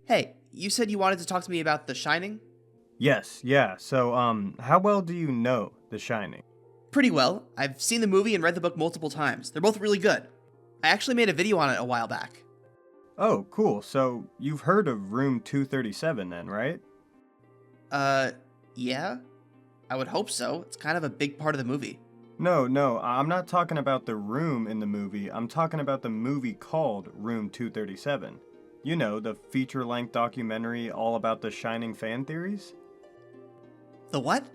Hey, you said you wanted to talk to me about The Shining? Yes, yeah. So, how well do you know The Shining? Pretty well. I've seen the movie and read the book multiple times. They're both really good. I actually made a video on it a while back. Oh, cool. So, you've heard of Room 237 then, right? Yeah? I would hope so. It's kind of a big part of the movie. No, I'm not talking about the room in the movie. I'm talking about the movie called Room 237. You know, the feature-length documentary all about the Shining fan theories? The what?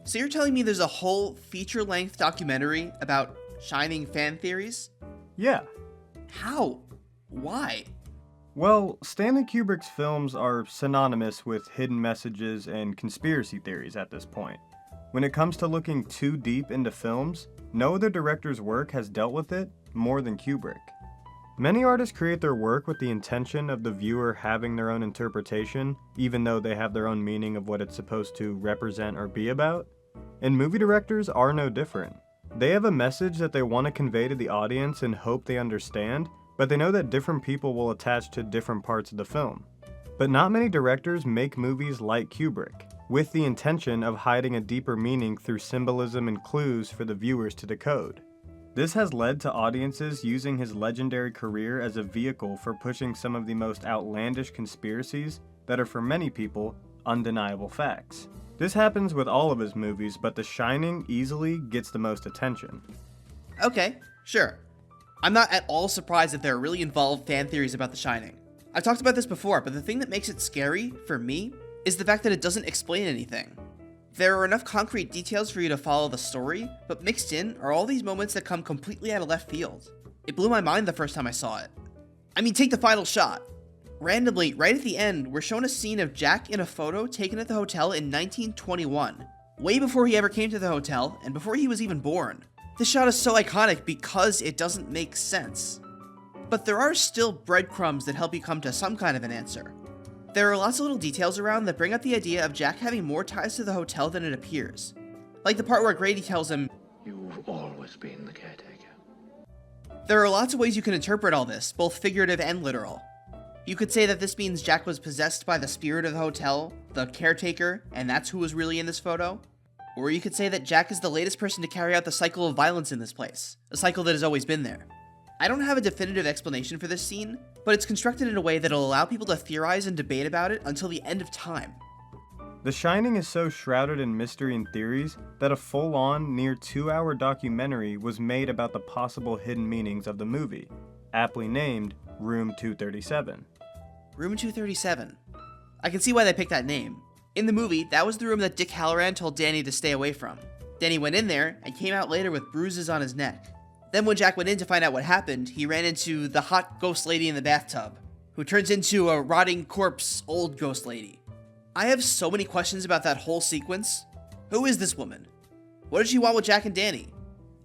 So you're telling me there's a whole feature-length documentary about Shining fan theories? Yeah. How? Why? Well, Stanley Kubrick's films are synonymous with hidden messages and conspiracy theories at this point. When it comes to looking too deep into films, no other director's work has dealt with it more than Kubrick. Many artists create their work with the intention of the viewer having their own interpretation, even though they have their own meaning of what it's supposed to represent or be about. And movie directors are no different. They have a message that they want to convey to the audience and hope they understand, but they know that different people will attach to different parts of the film. But not many directors make movies like Kubrick, with the intention of hiding a deeper meaning through symbolism and clues for the viewers to decode. This has led to audiences using his legendary career as a vehicle for pushing some of the most outlandish conspiracies that are for many people undeniable facts. This happens with all of his movies, but The Shining easily gets the most attention. Okay, sure. I'm not at all surprised that there are really involved fan theories about The Shining. I've talked about this before, but the thing that makes it scary, for me, is the fact that it doesn't explain anything. There are enough concrete details for you to follow the story, but mixed in are all these moments that come completely out of left field. It blew my mind the first time I saw it. I mean, take the final shot. Randomly, right at the end, we're shown a scene of Jack in a photo taken at the hotel in 1921, way before he ever came to the hotel, and before he was even born. This shot is so iconic because it doesn't make sense. But there are still breadcrumbs that help you come to some kind of an answer. There are lots of little details around that bring up the idea of Jack having more ties to the hotel than it appears. Like the part where Grady tells him, "You've always been the caretaker." There are lots of ways you can interpret all this, both figurative and literal. You could say that this means Jack was possessed by the spirit of the hotel, the caretaker, and that's who was really in this photo. Or you could say that Jack is the latest person to carry out the cycle of violence in this place, a cycle that has always been there. I don't have a definitive explanation for this scene, but it's constructed in a way that'll allow people to theorize and debate about it until the end of time. The Shining is so shrouded in mystery and theories that a full-on, near 2-hour documentary was made about the possible hidden meanings of the movie, aptly named Room 237. Room 237. I can see why they picked that name. In the movie, that was the room that Dick Halloran told Danny to stay away from. Danny went in there and came out later with bruises on his neck. Then when Jack went in to find out what happened, he ran into the hot ghost lady in the bathtub, who turns into a rotting corpse old ghost lady. I have so many questions about that whole sequence. Who is this woman? What did she want with Jack and Danny?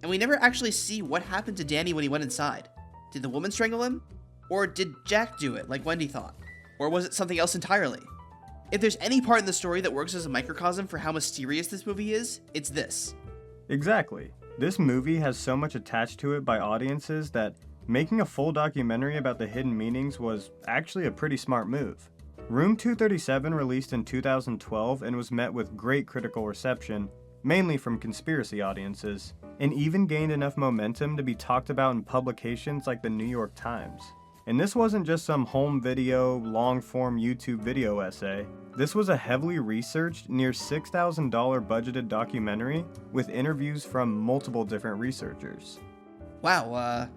And we never actually see what happened to Danny when he went inside. Did the woman strangle him? Or did Jack do it, like Wendy thought? Or was it something else entirely? If there's any part in the story that works as a microcosm for how mysterious this movie is, it's this. Exactly. This movie has so much attached to it by audiences that making a full documentary about the hidden meanings was actually a pretty smart move. Room 237 released in 2012 and was met with great critical reception, mainly from conspiracy audiences, and even gained enough momentum to be talked about in publications like the New York Times. And this wasn't just some home video, long-form YouTube video essay. This was a heavily researched, near $6,000 budgeted documentary with interviews from multiple different researchers. Wow,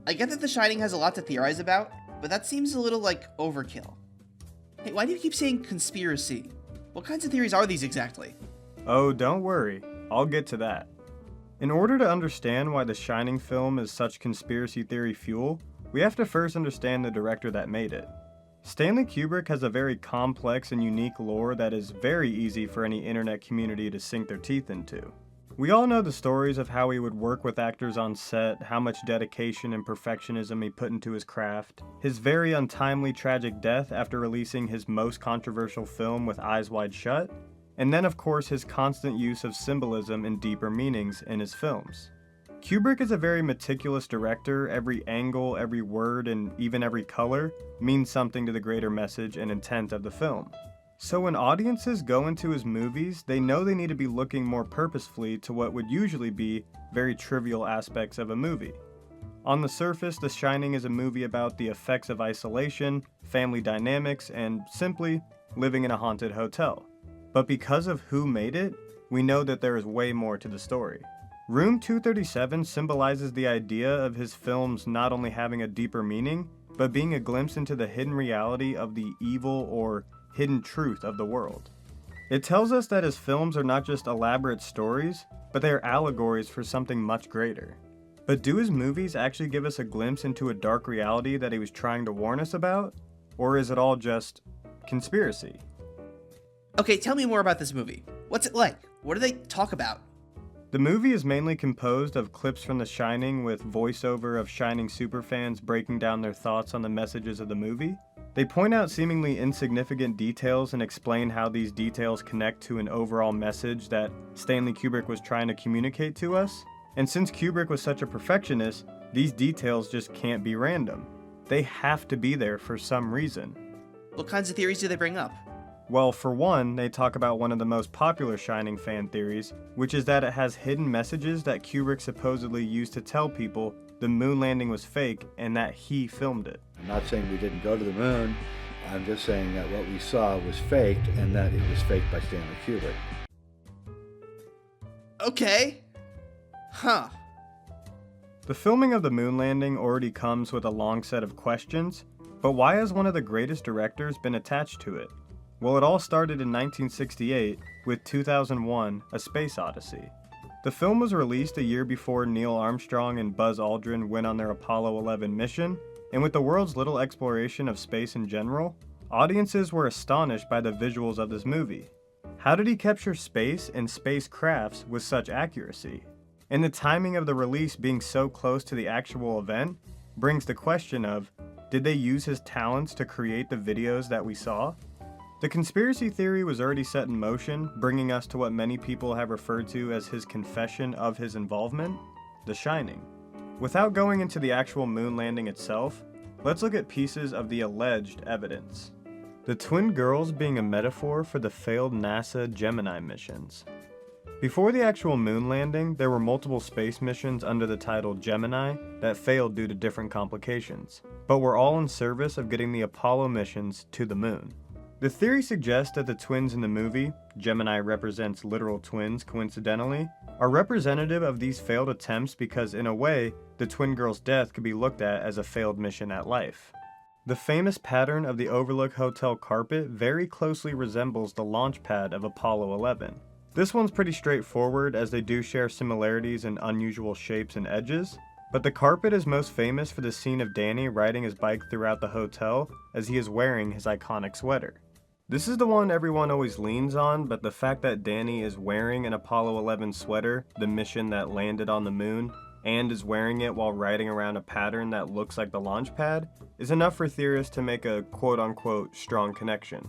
I get that The Shining has a lot to theorize about, but that seems a little like overkill. Hey, why do you keep saying conspiracy? What kinds of theories are these exactly? Oh, don't worry. I'll get to that. In order to understand why the Shining film is such conspiracy theory fuel, we have to first understand the director that made it. Stanley Kubrick has a very complex and unique lore that is very easy for any internet community to sink their teeth into. We all know the stories of how he would work with actors on set, how much dedication and perfectionism he put into his craft, his very untimely tragic death after releasing his most controversial film with Eyes Wide Shut, and then of course his constant use of symbolism and deeper meanings in his films. Kubrick is a very meticulous director. Every angle, every word, and even every color means something to the greater message and intent of the film. So when audiences go into his movies, they know they need to be looking more purposefully to what would usually be very trivial aspects of a movie. On the surface, The Shining is a movie about the effects of isolation, family dynamics, and simply living in a haunted hotel. But because of who made it, we know that there is way more to the story. Room 237 symbolizes the idea of his films not only having a deeper meaning, but being a glimpse into the hidden reality of the evil or hidden truth of the world. It tells us that his films are not just elaborate stories, but they are allegories for something much greater. But do his movies actually give us a glimpse into a dark reality that he was trying to warn us about? Or is it all just conspiracy? Okay, tell me more about this movie. What's it like? What do they talk about? The movie is mainly composed of clips from The Shining with voiceover of Shining superfans breaking down their thoughts on the messages of the movie. They point out seemingly insignificant details and explain how these details connect to an overall message that Stanley Kubrick was trying to communicate to us. And since Kubrick was such a perfectionist, these details just can't be random. They have to be there for some reason. What kinds of theories do they bring up? Well, for one, they talk about one of the most popular Shining fan theories, which is that it has hidden messages that Kubrick supposedly used to tell people the moon landing was fake and that he filmed it. I'm not saying we didn't go to the moon. I'm just saying that what we saw was faked and that it was faked by Stanley Kubrick. Okay. Huh. The filming of the moon landing already comes with a long set of questions, but why has one of the greatest directors been attached to it? Well, it all started in 1968 with 2001: A Space Odyssey. The film was released a year before Neil Armstrong and Buzz Aldrin went on their Apollo 11 mission, and with the world's little exploration of space in general, audiences were astonished by the visuals of this movie. How did he capture space and spacecrafts with such accuracy? And the timing of the release being so close to the actual event brings the question of, did they use his talents to create the videos that we saw? The conspiracy theory was already set in motion, bringing us to what many people have referred to as his confession of his involvement, The Shining. Without going into the actual moon landing itself, let's look at pieces of the alleged evidence. The twin girls being a metaphor for the failed NASA Gemini missions. Before the actual moon landing, there were multiple space missions under the title Gemini that failed due to different complications, but were all in service of getting the Apollo missions to the moon. The theory suggests that the twins in the movie, Gemini represents literal twins coincidentally, are representative of these failed attempts because in a way, the twin girls' death could be looked at as a failed mission at life. The famous pattern of the Overlook Hotel carpet very closely resembles the launch pad of Apollo 11. This one's pretty straightforward as they do share similarities in unusual shapes and edges, but the carpet is most famous for the scene of Danny riding his bike throughout the hotel as he is wearing his iconic sweater. This is the one everyone always leans on, but the fact that Danny is wearing an Apollo 11 sweater, the mission that landed on the moon, and is wearing it while riding around a pattern that looks like the launch pad, is enough for theorists to make a quote-unquote strong connection.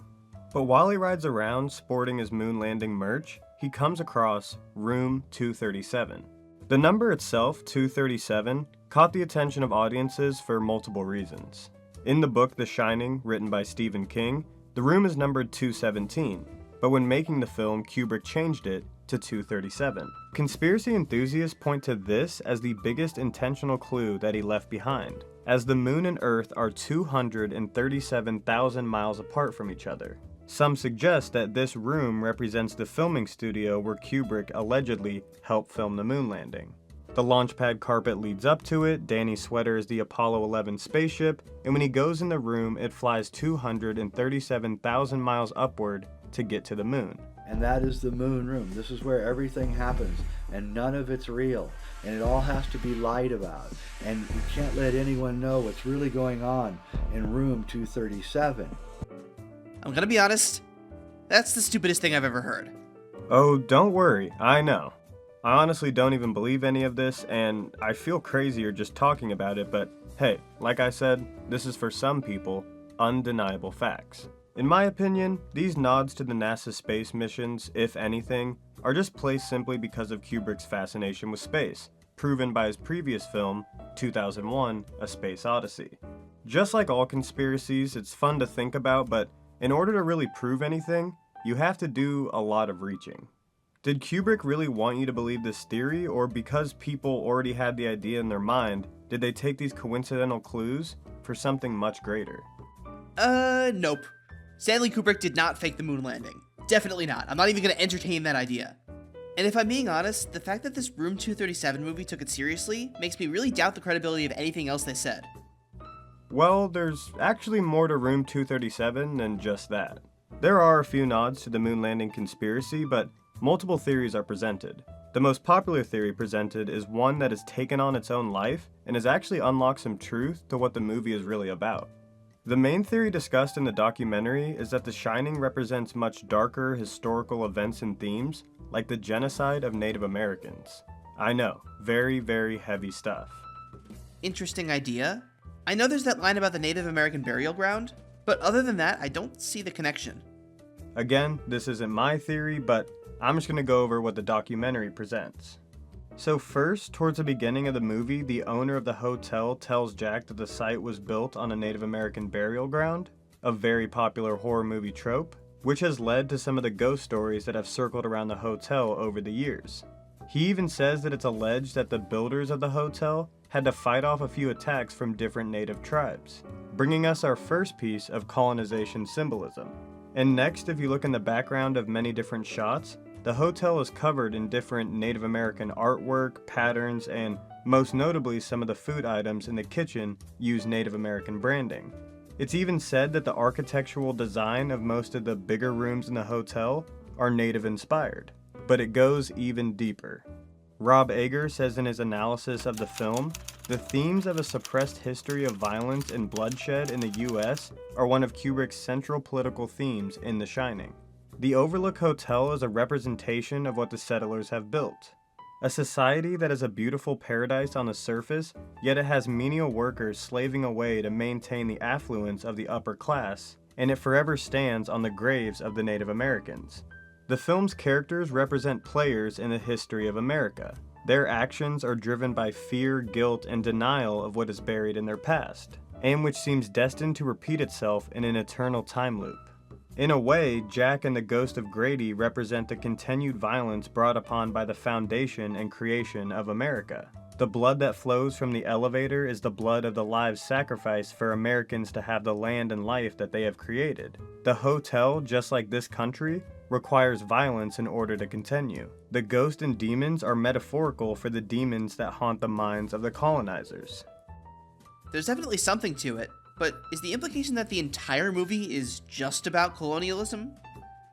But while he rides around sporting his moon landing merch, he comes across Room 237. The number itself, 237, caught the attention of audiences for multiple reasons. In the book The Shining, written by Stephen King, the room is numbered 217, but when making the film, Kubrick changed it to 237. Conspiracy enthusiasts point to this as the biggest intentional clue that he left behind, as the moon and Earth are 237,000 miles apart from each other. Some suggest that this room represents the filming studio where Kubrick allegedly helped film the moon landing. The launch pad carpet leads up to it, Danny's sweater is the Apollo 11 spaceship, and when he goes in the room, it flies 237,000 miles upward to get to the moon. And that is the moon room. This is where everything happens, and none of it's real. And it all has to be lied about. And you can't let anyone know what's really going on in room 237. I'm gonna be honest, that's the stupidest thing I've ever heard. Oh, don't worry, I know. I honestly don't even believe any of this, and I feel crazier just talking about it, but hey, like I said, this is for some people undeniable facts. In my opinion, these nods to the NASA space missions, if anything, are just placed simply because of Kubrick's fascination with space, proven by his previous film, 2001: A Space Odyssey. Just like all conspiracies, it's fun to think about, but in order to really prove anything, you have to do a lot of reaching. Did Kubrick really want you to believe this theory, or because people already had the idea in their mind, did they take these coincidental clues for something much greater? Nope. Stanley Kubrick did not fake the moon landing. Definitely not. I'm not even gonna entertain that idea. And if I'm being honest, the fact that this Room 237 movie took it seriously makes me really doubt the credibility of anything else they said. Well, there's actually more to Room 237 than just that. There are a few nods to the moon landing conspiracy, but multiple theories are presented. The most popular theory presented is one that has taken on its own life and has actually unlocked some truth to what the movie is really about. The main theory discussed in the documentary is that The Shining represents much darker historical events and themes, like the genocide of Native Americans. I know, very, very heavy stuff. Interesting idea. I know there's that line about the Native American burial ground, but other than that, I don't see the connection. Again, this isn't my theory, but I'm just gonna go over what the documentary presents. So first, towards the beginning of the movie, the owner of the hotel tells Jack that the site was built on a Native American burial ground, a very popular horror movie trope, which has led to some of the ghost stories that have circled around the hotel over the years. He even says that it's alleged that the builders of the hotel had to fight off a few attacks from different native tribes, bringing us our first piece of colonization symbolism. And next, if you look in the background of many different shots, the hotel is covered in different Native American artwork, patterns, and most notably some of the food items in the kitchen use Native American branding. It's even said that the architectural design of most of the bigger rooms in the hotel are Native inspired, but it goes even deeper. Rob Ager says in his analysis of the film, the themes of a suppressed history of violence and bloodshed in the US are one of Kubrick's central political themes in The Shining. The Overlook Hotel is a representation of what the settlers have built. A society that is a beautiful paradise on the surface, yet it has menial workers slaving away to maintain the affluence of the upper class, and it forever stands on the graves of the Native Americans. The film's characters represent players in the history of America. Their actions are driven by fear, guilt, and denial of what is buried in their past, and which seems destined to repeat itself in an eternal time loop. In a way, Jack and the ghost of Grady represent the continued violence brought upon by the foundation and creation of America. The blood that flows from the elevator is the blood of the lives sacrificed for Americans to have the land and life that they have created. The hotel, just like this country, requires violence in order to continue. The ghost and demons are metaphorical for the demons that haunt the minds of the colonizers. There's definitely something to it. But is the implication that the entire movie is just about colonialism?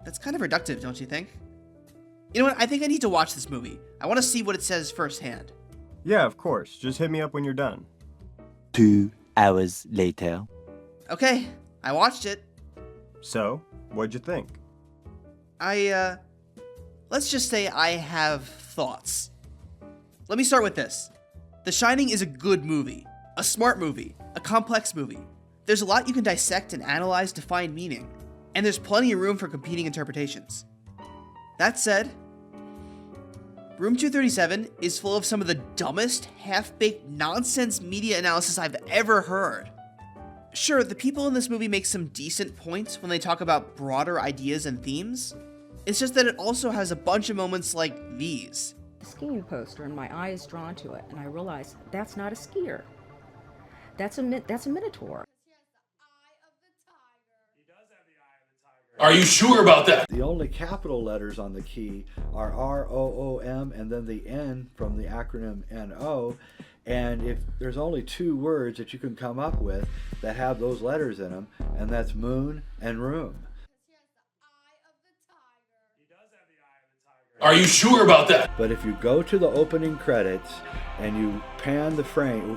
That's kind of reductive, don't you think? You know what, I think I need to watch this movie. I want to see what it says firsthand. Yeah, of course. Just hit me up when you're done. 2 hours later. Okay, I watched it. So, what'd you think? Let's just say I have thoughts. Let me start with this. The Shining is a good movie. A smart movie. A complex movie. There's a lot you can dissect and analyze to find meaning, and there's plenty of room for competing interpretations. That said, Room 237 is full of some of the dumbest, half-baked nonsense media analysis I've ever heard. Sure, the people in this movie make some decent points when they talk about broader ideas and themes. It's just that it also has a bunch of moments like these. A skiing poster and my eye is drawn to it, and I realize that's not a skier. That's a minotaur. Are you sure about that? The only capital letters on the key are R-O-O-M and then the N from the acronym N-O. And if there's only 2 words that you can come up with that have those letters in them, and that's moon and room. Are you sure about that? But if you go to the opening credits and you pan the frame,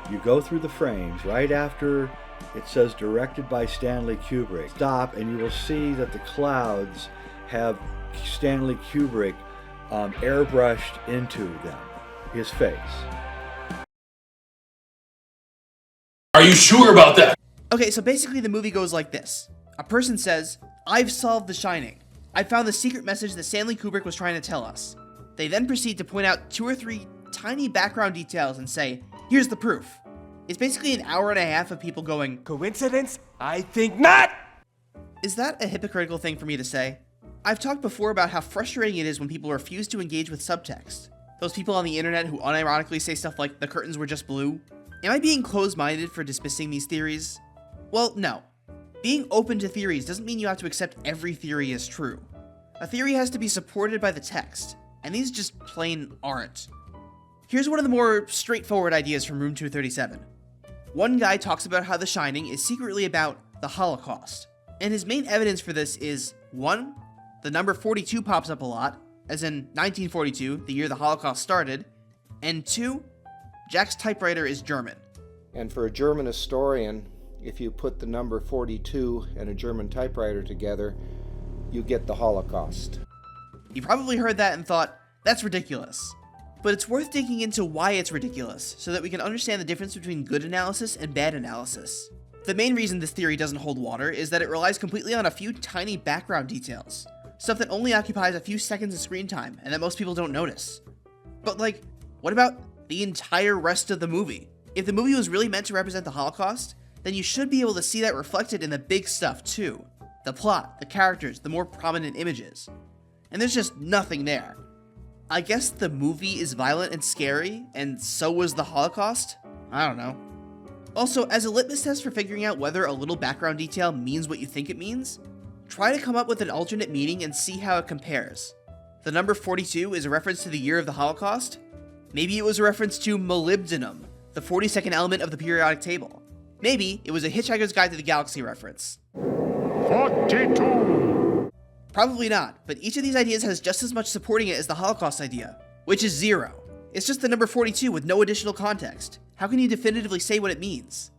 you go through the frames right after it says directed by Stanley Kubrick. Stop and you will see that the clouds have Stanley Kubrick airbrushed into them, his face. Are you sure about that? Okay, so basically the movie goes like this. A person says, "I've solved The Shining. I found the secret message that Stanley Kubrick was trying to tell us." They then proceed to point out 2 or 3 tiny background details and say, "Here's the proof." It's basically an hour and a half of people going, Coincidence? I think not! Is that a hypocritical thing for me to say? I've talked before about how frustrating it is when people refuse to engage with subtext. Those people on the internet who unironically say stuff like, "the curtains were just blue." Am I being closed-minded for dismissing these theories? Well, no. Being open to theories doesn't mean you have to accept every theory as true. A theory has to be supported by the text, and these just plain aren't. Here's one of the more straightforward ideas from Room 237. One guy talks about how The Shining is secretly about the Holocaust, and his main evidence for this is 1. The number 42 pops up a lot, as in 1942, the year the Holocaust started, and 2. Jack's typewriter is German. And for a German historian, if you put the number 42 and a German typewriter together, you get the Holocaust. You probably heard that and thought, that's ridiculous. But it's worth digging into why it's ridiculous, so that we can understand the difference between good analysis and bad analysis. The main reason this theory doesn't hold water is that it relies completely on a few tiny background details. Stuff that only occupies a few seconds of screen time, and that most people don't notice. But like, what about the entire rest of the movie? If the movie was really meant to represent the Holocaust, then you should be able to see that reflected in the big stuff too. The plot, the characters, the more prominent images. And there's just nothing there. I guess the movie is violent and scary, and so was the Holocaust? I don't know. Also, as a litmus test for figuring out whether a little background detail means what you think it means, try to come up with an alternate meaning and see how it compares. The number 42 is a reference to the year of the Holocaust? Maybe it was a reference to molybdenum, the 42nd element of the periodic table. Maybe it was a Hitchhiker's Guide to the Galaxy reference. 42! Probably not, but each of these ideas has just as much supporting it as the Holocaust idea, which is 0. It's just the number 42 with no additional context. How can you definitively say what it means?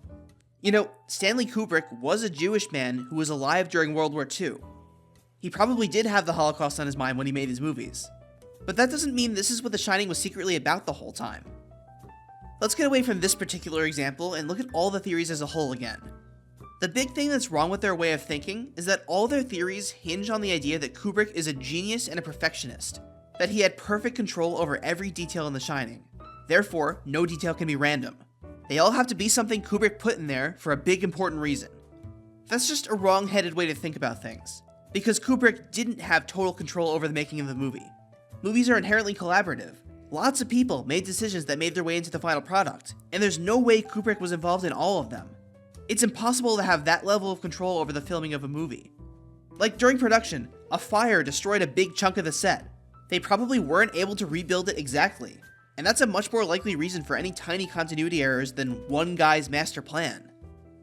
You know, Stanley Kubrick was a Jewish man who was alive during World War II. He probably did have the Holocaust on his mind when he made his movies. But that doesn't mean this is what The Shining was secretly about the whole time. Let's get away from this particular example and look at all the theories as a whole again. The big thing that's wrong with their way of thinking is that all their theories hinge on the idea that Kubrick is a genius and a perfectionist, that he had perfect control over every detail in The Shining. Therefore, no detail can be random. They all have to be something Kubrick put in there for a big important reason. That's just a wrong-headed way to think about things, because Kubrick didn't have total control over the making of the movie. Movies are inherently collaborative. Lots of people made decisions that made their way into the final product, and there's no way Kubrick was involved in all of them. It's impossible to have that level of control over the filming of a movie. Like during production, a fire destroyed a big chunk of the set. They probably weren't able to rebuild it exactly, and that's a much more likely reason for any tiny continuity errors than one guy's master plan.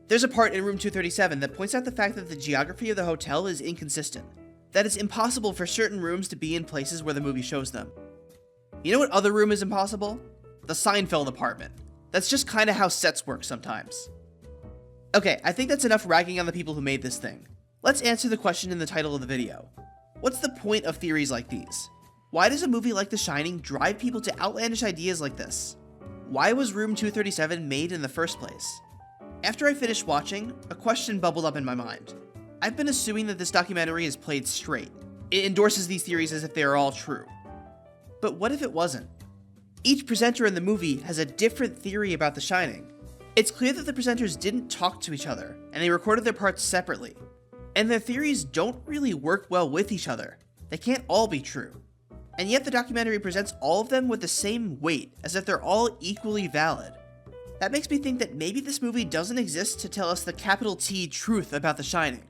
There's a part in Room 237 that points out the fact that the geography of the hotel is inconsistent, that it's impossible for certain rooms to be in places where the movie shows them. You know what other room is impossible? The Seinfeld apartment. That's just kinda how sets work sometimes. Okay, I think that's enough ragging on the people who made this thing. Let's answer the question in the title of the video. What's the point of theories like these? Why does a movie like The Shining drive people to outlandish ideas like this? Why was Room 237 made in the first place? After I finished watching, a question bubbled up in my mind. I've been assuming that this documentary is played straight. It endorses these theories as if they are all true. But what if it wasn't? Each presenter in the movie has a different theory about The Shining. It's clear that the presenters didn't talk to each other, and they recorded their parts separately. And their theories don't really work well with each other. They can't all be true. And yet the documentary presents all of them with the same weight, as if they're all equally valid. That makes me think that maybe this movie doesn't exist to tell us the capital T truth about The Shining.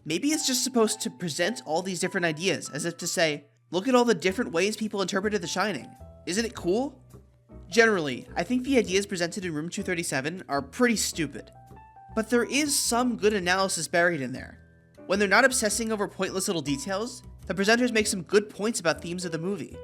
Maybe it's just supposed to present all these different ideas, as if to say, look at all the different ways people interpreted The Shining. Isn't it cool? Generally, I think the ideas presented in Room 237 are pretty stupid. But there is some good analysis buried in there. When they're not obsessing over pointless little details, the presenters make some good points about themes of the movie.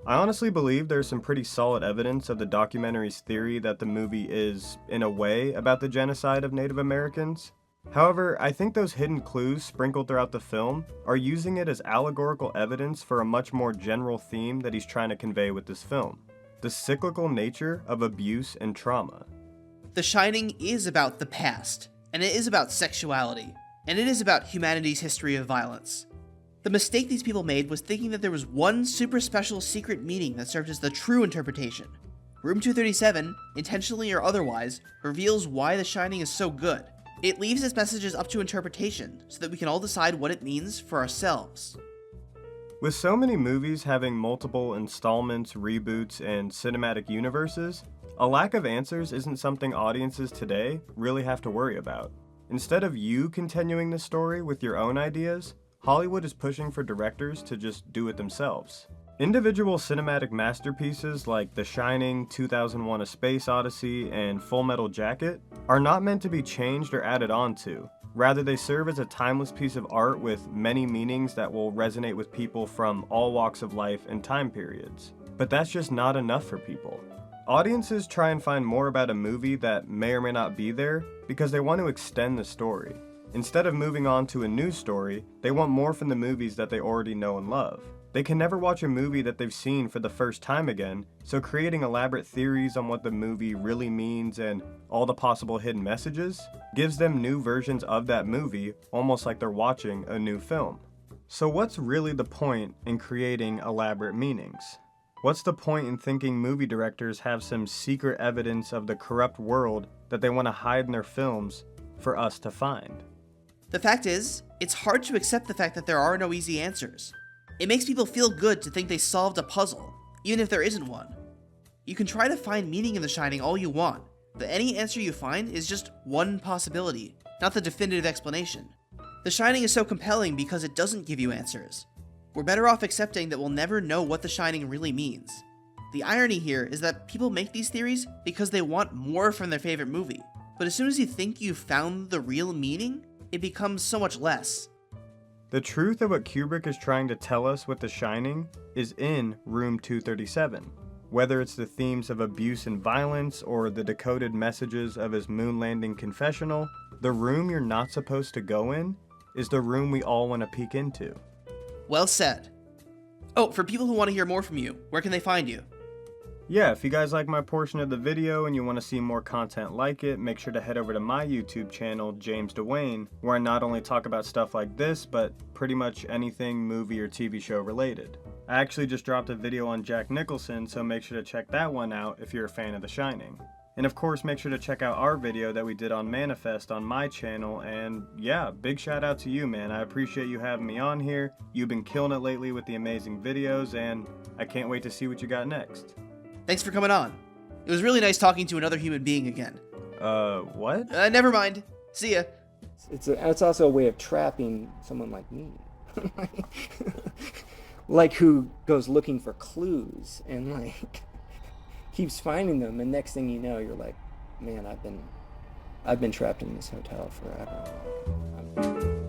I honestly believe there's some pretty solid evidence of the documentary's theory that the movie is, in a way, about the genocide of Native Americans. However, I think those hidden clues sprinkled throughout the film are using it as allegorical evidence for a much more general theme that he's trying to convey with this film: the cyclical nature of abuse and trauma. The Shining is about the past, and it is about sexuality, and it is about humanity's history of violence. The mistake these people made was thinking that there was one super special secret meaning that served as the true interpretation. Room 237, intentionally or otherwise, reveals why The Shining is so good. It leaves its messages up to interpretation so that we can all decide what it means for ourselves. With so many movies having multiple installments, reboots, and cinematic universes, a lack of answers isn't something audiences today really have to worry about. Instead of you continuing the story with your own ideas, Hollywood is pushing for directors to just do it themselves. Individual cinematic masterpieces like The Shining, 2001: A Space Odyssey, and Full Metal Jacket are not meant to be changed or added onto. Rather, they serve as a timeless piece of art with many meanings that will resonate with people from all walks of life and time periods. But that's just not enough for people. Audiences try and find more about a movie that may or may not be there because they want to extend the story. Instead of moving on to a new story, they want more from the movies that they already know and love. They can never watch a movie that they've seen for the first time again, so creating elaborate theories on what the movie really means and all the possible hidden messages gives them new versions of that movie, almost like they're watching a new film. So what's really the point in creating elaborate meanings? What's the point in thinking movie directors have some secret evidence of the corrupt world that they want to hide in their films for us to find? The fact is, it's hard to accept the fact that there are no easy answers. It makes people feel good to think they solved a puzzle, even if there isn't one. You can try to find meaning in The Shining all you want, but any answer you find is just one possibility, not the definitive explanation. The Shining is so compelling because it doesn't give you answers. We're better off accepting that we'll never know what The Shining really means. The irony here is that people make these theories because they want more from their favorite movie, but as soon as you think you've found the real meaning, it becomes so much less. The truth of what Kubrick is trying to tell us with The Shining is in Room 237. Whether it's the themes of abuse and violence or the decoded messages of his moon landing confessional, the room you're not supposed to go in is the room we all want to peek into. Well said. Oh, for people who want to hear more from you, where can they find you? Yeah, if you guys like my portion of the video and you want to see more content like it, make sure to head over to my YouTube channel, Dewayne, where I not only talk about stuff like this, but pretty much anything movie or TV show related. I actually just dropped a video on Jack Nicholson, so make sure to check that one out if you're a fan of The Shining. And of course, make sure to check out our video that we did on Manifest on my channel, and yeah, big shout out to you, man. I appreciate you having me on here. You've been killing it lately with the amazing videos, and I can't wait to see what you got next. Thanks for coming on. It was really nice talking to another human being again. What? Never mind. See ya. It's also a way of trapping someone like me. Like who goes looking for clues and like keeps finding them, and next thing you know you're like, man, I've been trapped in this hotel forever.